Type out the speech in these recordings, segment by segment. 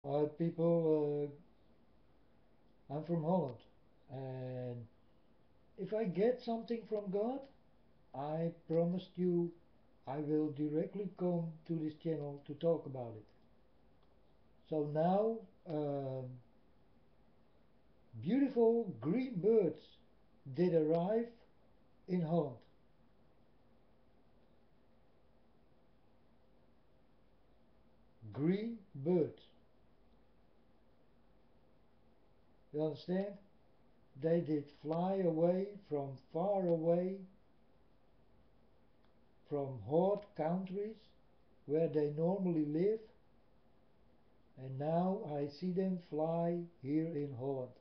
Hi people, I'm from Holland, and if I get something from God, I promised you I will directly come to this channel to talk about it. So now, beautiful green birds did arrive in Holland. Green birds, you understand? They did fly away from far away from hot countries where they normally live, and now I see them fly here in Holland.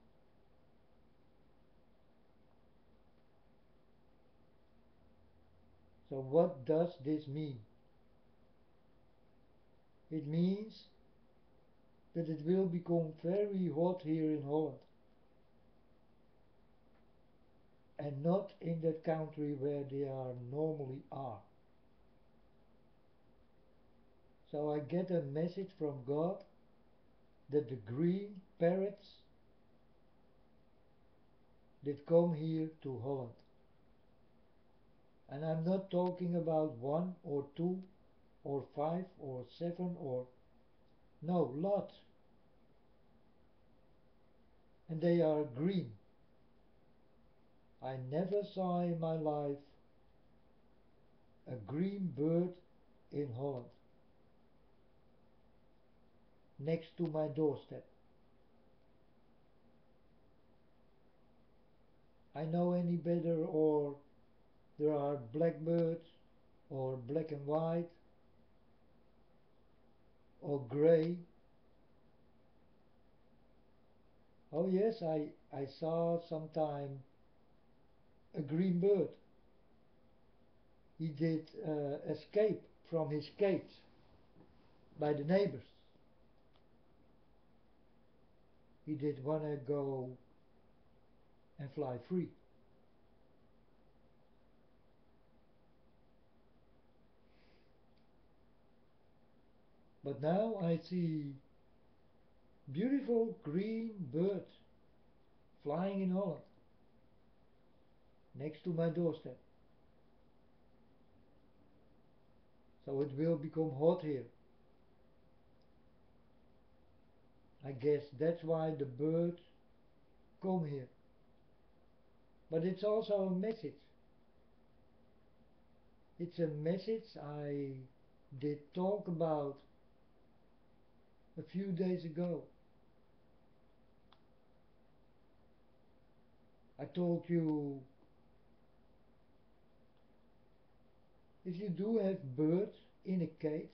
So what does this mean? It means that it will become very hot here in Holland, and not in that country where they are normally are. So I get a message from God that the green parrots did come here to Holland. And I'm not talking about one or two or five or seven or no, lots. And they are green. I never saw in my life a green bird in Holland next to my doorstep. I know any better, or there are blackbirds or black and white or grey. Oh yes, I saw sometime a green bird. He did escape from his cage by the neighbors. He did wanna go and fly free. But now I see beautiful green birds flying in Holland next to my doorstep. So it will become hot here. I guess that's why the birds come here. But it's also a message. It's a message I did talk about a few days ago. I told you, if you do have birds in a cage,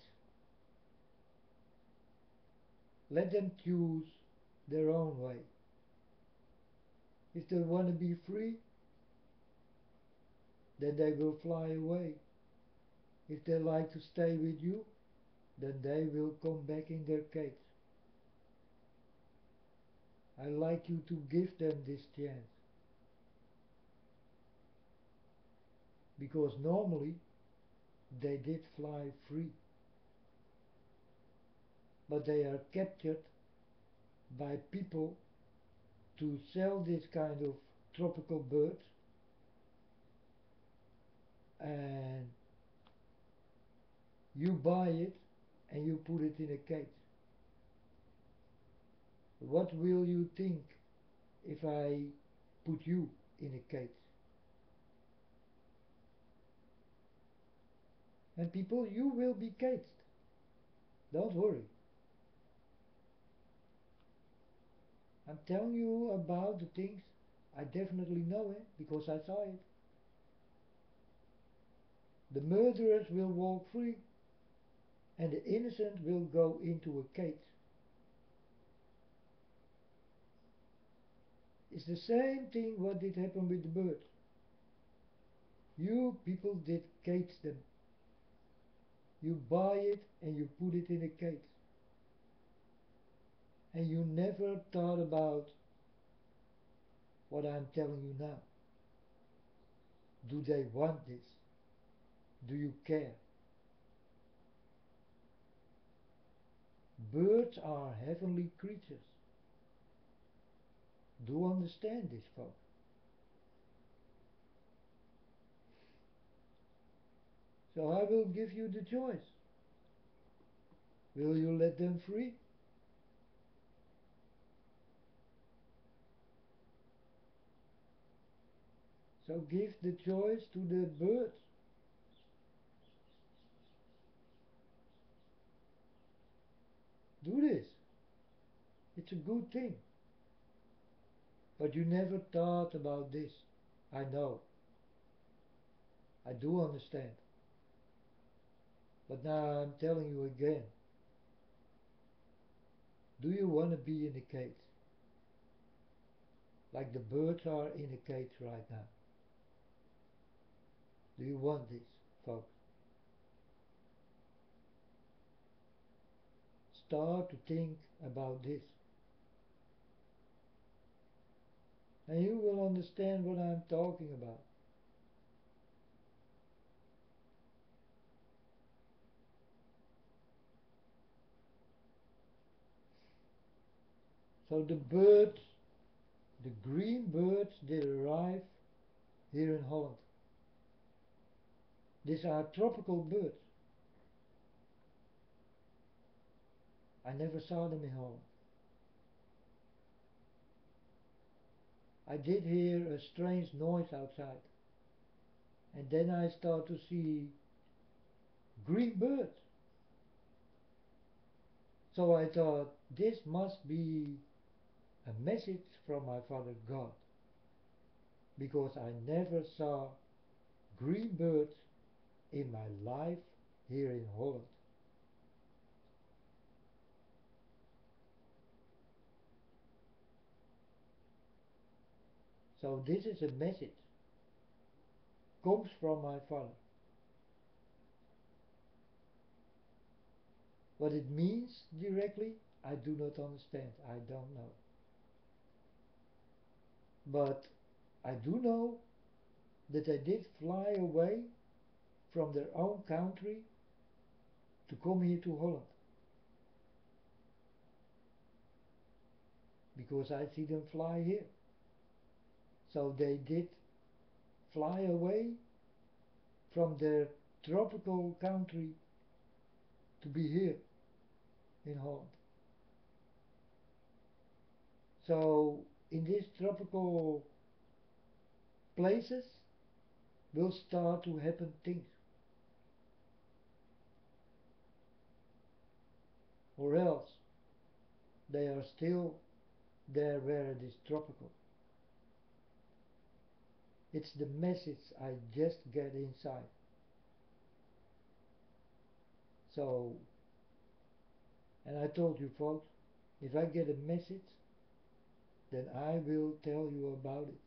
let them choose their own way. If they want to be free, then they will fly away. If they like to stay with you, then they will come back in their cage. I like you to give them this chance, because normally they did fly free, but they are captured by people to sell this kind of tropical birds, and you buy it and you put it in a cage. What will you think if I put you in a cage? And people, you will be caged. Don't worry. I'm telling you about the things I definitely know it because I saw it. The murderers will walk free and the innocent will go into a cage. It's the same thing what did happen with the birds. You people did cage them. You buy it and you put it in a cage. And you never thought about what I'm telling you now. Do they want this? Do you care? Birds are heavenly creatures. Do understand this, folks. So I will give you the choice. Will you let them free? So give the choice to the birds. Do this. It's a good thing. But you never thought about this. I know. I do understand. But now I'm telling you again. Do you want to be in a cage? Like the birds are in a cage right now. Do you want this, folks? Start to think about this. And you will understand what I'm talking about. So the birds, the green birds, they arrive here in Holland. These are tropical birds. I never saw them in Holland. I did hear a strange noise outside. And then I start to see green birds. So I thought, this must be a message from my Father God. Because I never saw green birds in my life here in Holland. So this is a message, comes from my Father. What it means directly, I do not understand. I don't know. But I do know that they did fly away from their own country to come here to Holland. Because I see them fly here. So they did fly away from their tropical country to be here in Holland. So in these tropical places will start to happen things. Or else they are still there where it is tropical. It's the message I just get inside. So, and I told you folks, if I get a message, then I will tell you about it.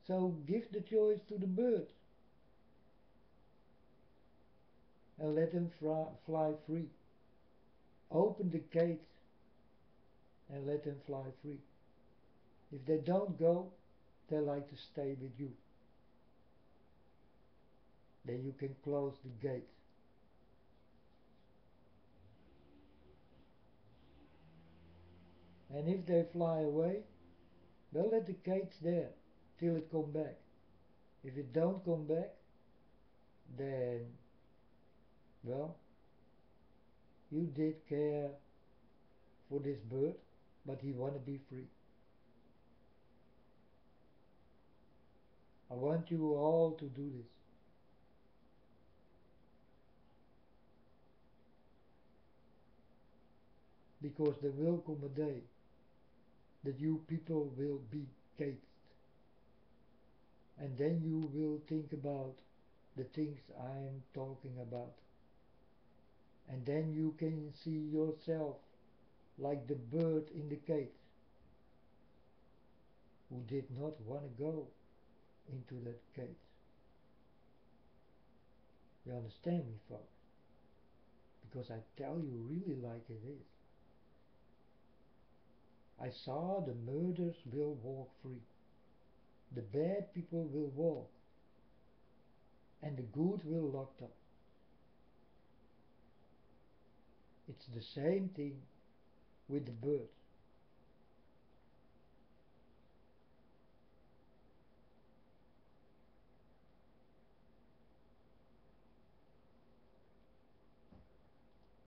So give the choice to the birds and let them fly free. Open the cage and let them fly free. If they don't go, they like to stay with you. Then you can close the gate. And if they fly away, well, let the cage there till it come back. If it don't come back, then, well, you did care for this bird, but he want to be free. I want you all to do this. Because there will come a day that you people will be caged. And then you will think about the things I'm talking about. And then you can see yourself like the bird in the cage who did not want to go into that cage. You understand me, folks? Because I tell you really like it is. I saw the murderers will walk free. The bad people will walk. And the good will locked up. It's the same thing with the birds.